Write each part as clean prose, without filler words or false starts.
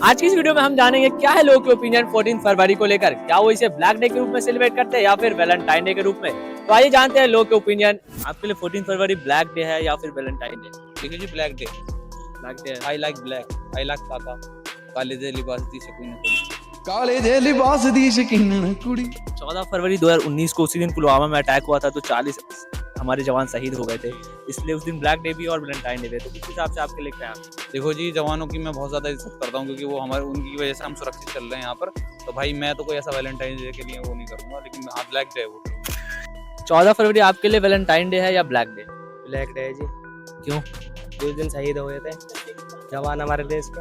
आज की इस वीडियो में हम जानेंगे क्या है लोगों के ओपिनियन 14 फरवरी को लेकर। क्या वो इसे ब्लैक डे के रूप में सेलिब्रेट करते हैं या फिर वैलेंटाइन डे के रूप में। तो आइए जानते हैं लोगों के ओपिनियन। आपके लिए 14 फरवरी ब्लैक डे है या फिर वैलेंटाइन डे? देखिए जी, black day. Black day. I like black, I like काका। काले दे लिबास दी शकीन कुड़ी, काले दे लिबास दी शकीन कुड़ी। 14 फरवरी 2019 को उसी दिन पुलवामा में अटैक हुआ था, तो 40 हमारे जवान शहीद हो गए थे, इसलिए उस दिन ब्लैक डे भी और वैलेंटाइन डे भी। तो किस हिसाब से आपके लिए क्या है? देखो जी, जवानों की मैं बहुत ज़्यादा इज्जत करता हूँ क्योंकि वो हमारे उनकी वजह से हम सुरक्षित चल रहे हैं यहाँ पर। तो भाई मैं तो कोई ऐसा वैलेंटाइन डे के लिए वो नहीं करूँगा, लेकिन हाँ ब्लैक डे वो करूँगा। 14 फरवरी आपके लिए वैलेंटाइन डे है या ब्लैक डे? ब्लैक डे है जी। क्यों? जिस दिन शहीद हुए थे जवान हमारे देश के,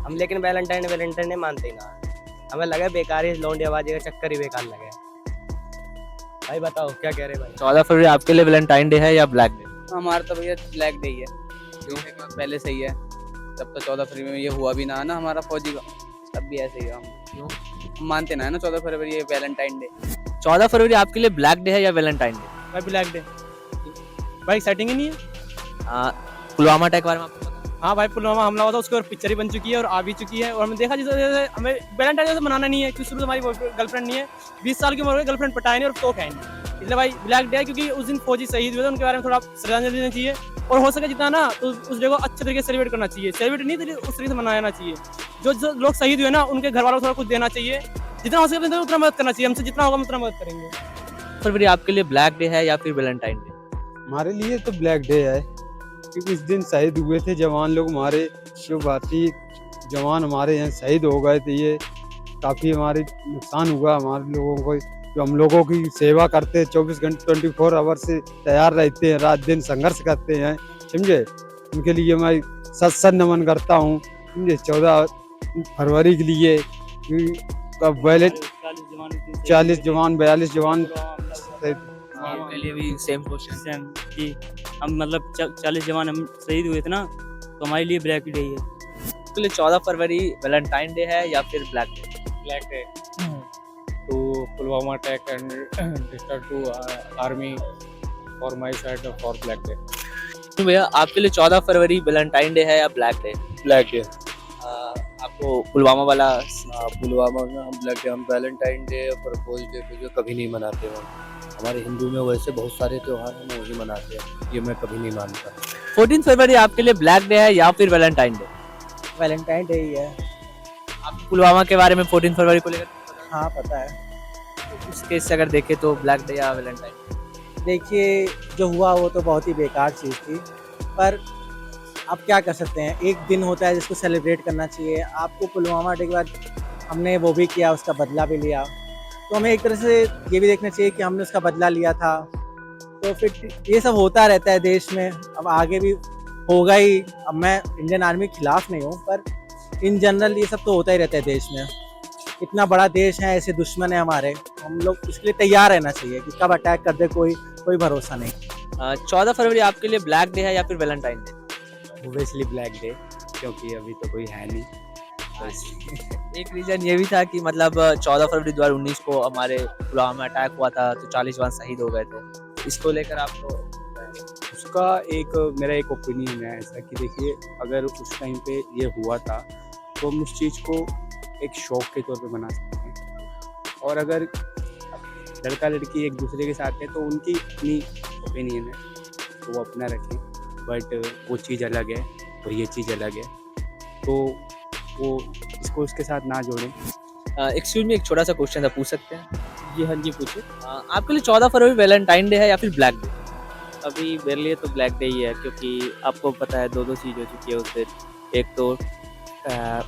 हम लेकिन वैलेंटाइन नहीं मानते ही ना। हमें लगा बेकार ही लौंडियाबाजी का चक्कर ही बेकार लगे। भाई बताओ क्या कह रहे हैं भाई? 14 फरवरी आपके लिए वैलेंटाइन डे है या ब्लैक डे? हमारा तो भैया ब्लैक डे ही है। क्यों? पहले से ही है, तब तो 14 फरवरी में ये हुआ भी ना है ना हमारा फौजी का, तब भी ऐसे ही है। हम क्यों? हम मानते ना है ना 14 फरवरी ये वैलेंटाइन डे। 14 फरवरी आपके लिए ब्लैक डे है या वैलेंटाइन डे? भाई ब्लैक डे। भाई सेटिंग ही नहीं है। पुलवामा अटैक बारे में आपको पता है? हाँ भाई, पुलवामा हमला हुआ था, उसके और पिक्चर ही बन चुकी है और आ भी चुकी है। और हमने देखा जैसे हमें वैलेंटाइन डे मनाना नहीं है क्योंकि शुरू से हमारी गर्लफ्रेंड नहीं है। 20 साल की उम्र में गर्लफ्रेंड पटाए नहीं और तो है नहीं, इसलिए भाई ब्लैक डे है। क्योंकि उस दिन फौजी शहीद हुए थे, उनके बारे में थोड़ा श्रद्धांजलि देनी चाहिए और हो सके जितना ना तो उस डे को अच्छे तरीके से सेलिब्रेट करना चाहिए। सेलिब्रेट नहीं तो उस तरीके से मनाना चाहिए। जो लोग शहीद हुए ना उनके घर वालों को थोड़ा कुछ देना चाहिए, जितना हो सके उतना मदद करना चाहिए। हमसे जितना होगा उतना मदद करेंगे। फरवरी आपके लिए ब्लैक डे है या फिर वैलेंटाइन डे? हमारे लिए तो ब्लैक डे है क्योंकि इस दिन शहीद हुए थे जवान लोग हमारे, जो भारतीय जवान हमारे यहाँ शहीद हो गए थे। ये काफ़ी हमारे नुकसान हुआ हमारे लोगों को, जो हम लोगों की सेवा करते हैं 24 घंटे 24 आवर से तैयार रहते हैं, रात दिन संघर्ष करते हैं, समझे। उनके लिए मैं सत नमन करता हूँ, समझे। 14 फरवरी के लिए 40 जवान 42 जवान आपके लिए भी सेम क्वेश्चन कि हम मतलब 40 जवान हम शहीद हुए थे ना, तो हमारे लिए ब्लैक डे ही है। आपके लिए 14 फरवरी वैलेंटाइन डे है या फिर black day? Black Day to Pulwama attack and discharge to army for my side for Black Day. भैया आपके लिए 14 फरवरी वैलेंटाइन डे है या ब्लैक डे? Black Day. आपको पुलवामा वाला पुलवामा में हम ब्लैक डे, हम वैलेंटाइन डे और प्रपोज डे को जो कभी नहीं मनाते हैं। हमारे हिंदू में वैसे बहुत सारे त्यौहार हम वही मनाते हैं, ये मैं कभी नहीं मानता। 14 फरवरी आपके लिए ब्लैक डे है या फिर वैलेंटाइन डे? वैलेंटाइन डे ही है। आपको पुलवामा के बारे में 14 फरवरी को लेकर हाँ पता है। उस केस से अगर देखें तो ब्लैक डे या वैलेंटाइन? देखिए जो हुआ वो तो बहुत ही बेकार चीज़ थी, पर आप क्या कर सकते हैं। एक दिन होता है जिसको सेलिब्रेट करना चाहिए। आपको पुलवामा डे के बाद हमने वो भी किया, उसका बदला भी लिया, तो हमें एक तरह से ये भी देखना चाहिए कि हमने उसका बदला लिया था। तो फिर ये सब होता रहता है देश में, अब आगे भी होगा ही। अब मैं इंडियन आर्मी के खिलाफ नहीं हूँ, पर इन जनरल ये सब तो होता ही रहता है देश में। इतना बड़ा देश है, ऐसे दुश्मन है हमारे, हम लोग इसके लिए तैयार रहना चाहिए कि कब अटैक कर दे कोई भरोसा नहीं। 14 फरवरी आपके लिए ब्लैक डे है या फिर Valentine day? Obviously black day, क्योंकि अभी तो कोई है नहीं। एक रीजन ये भी था कि मतलब 14 फरवरी 2019 को हमारे पुलवामा में अटैक हुआ था, तो 40 जवान शहीद हो गए थे। इसको लेकर आपको उसका मेरा एक ओपिनियन है ऐसा कि देखिए, अगर उस टाइम पे ये हुआ था तो हम उस चीज़ को एक शौक के तौर पे मना सकते हैं। और अगर लड़का लड़की एक दूसरे के साथ है तो उनकी अपनी ओपिनियन है, तो वो अपना रखें, बट वो चीज़ अलग है और ये चीज़ अलग है, तो वो इसको उसके साथ ना जोड़ें। एक्सक्यूज मी, एक छोटा सा क्वेश्चन था, पूछ सकते हैं? जी हाँ जी, पूछिए। आपके लिए 14 फरवरी वैलेंटाइन डे है या फिर ब्लैक डे? अभी मेरे लिए तो ब्लैक डे ही है, क्योंकि आपको पता है दो चीज़ हो चुकी है उस दिन। एक तो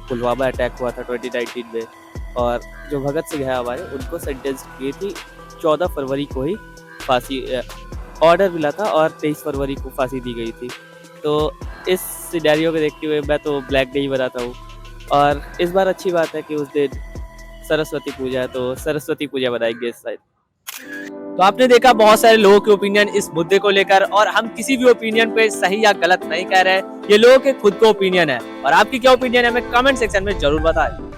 पुलवामा अटैक हुआ था 2019 में, और जो भगत सिंह है हमारे, उनको सेंटेंस की थी 14 फरवरी को ही फांसी ऑर्डर मिला था और 23 फरवरी को फांसी दी गई थी। तो इस सिनेरियो को देखते हुए मैं तो ब्लैक डे ही बनाता हूँ। और इस बार अच्छी बात है कि उस दिन सरस्वती पूजा है, तो सरस्वती पूजा बनाएंगे इस साइड। तो आपने देखा बहुत सारे लोगों के ओपिनियन इस मुद्दे को लेकर, और हम किसी भी ओपिनियन पे सही या गलत नहीं कह रहे, ये लोगों के खुद का ओपिनियन है। और आपकी क्या ओपिनियन है हमें कमेंट सेक्शन में जरूर बताएं।